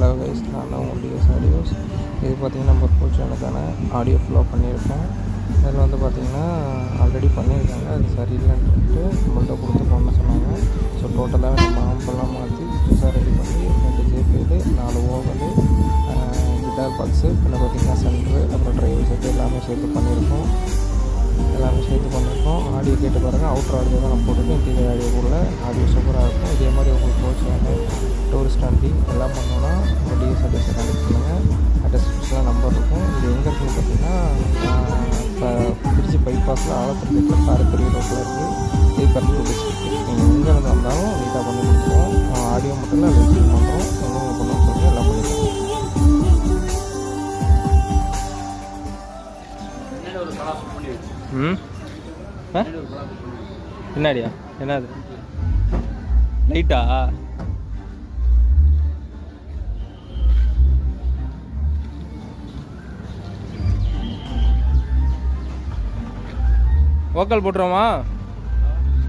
Hello guys, நான் தான் உங்கள் டிஎஸ் ஆடியோஸ். இது பார்த்திங்கன்னா நம்ம கோச் சேனலுக்கான ஆடியோ ஃபுல்லாக பண்ணியிருக்கோம். அதில் வந்து பார்த்திங்கன்னா ஆல்ரெடி பண்ணியிருக்காங்க, அது சரியில்லைன்ட்டு நம்மள்கிட்ட கொடுத்து பண்ண சொன்னாங்க. ஸோ டோட்டலாக நம்ம ஆம்பெல்லாம் மாற்றி புதுசாக ரெடி பண்ணி 2 ஜேபிஎல் 4 ஓவலு கிட்டார் பாக்ஸு பின்ன பார்த்திங்கன்னா சென்ட்ரு அப்புறம் ட்ரைவர் செட்டு எல்லாமே சேர்த்து பண்ணியிருக்கோம். ஆடியோ கேட்டு பாருங்கள். அவுட்ரு ஆடியோ தான் நான் போட்டுருக்கேன். இன்டீரியர் ஆடியோக்குள்ளே ஆடியோ சூப்பராக இருக்கும். இதே மாதிரி உங்களுக்கு கோச் வேணும், டூரிஸ்ட் வண்டி எல்லாம் பண்ணோன்னா உங்கள் டிஎஸ் ஆடியோஸை கனெக்ட் பண்ணுங்கள். டிஸ்கிரிப்ஷனில் நம்பர் இருக்கும். இது எங்கே இருக்குன்னு பார்த்தீங்கன்னா இப்போ திருச்சி பைபாஸில் ஆலத்தூர் காரைக்குடி ரோட்டில் இருக்குது. திருப்பரப்பு டிஸ்ட்ரிக்ட். நீங்கள் எங்கே இருந்து வந்தாலும் நீட்டாக பண்ணி கொடுத்துருவோம். ஆடியோ மட்டும் இல்லை, லிஸ்டிங் பண்ணுறோம். எங்கே பண்ணணும்னு சொல்லி எல்லாம் பண்ணிடுவோம். என்னடியா என்னது லைட்டா? வோக்கல் போட்டுருவோமா?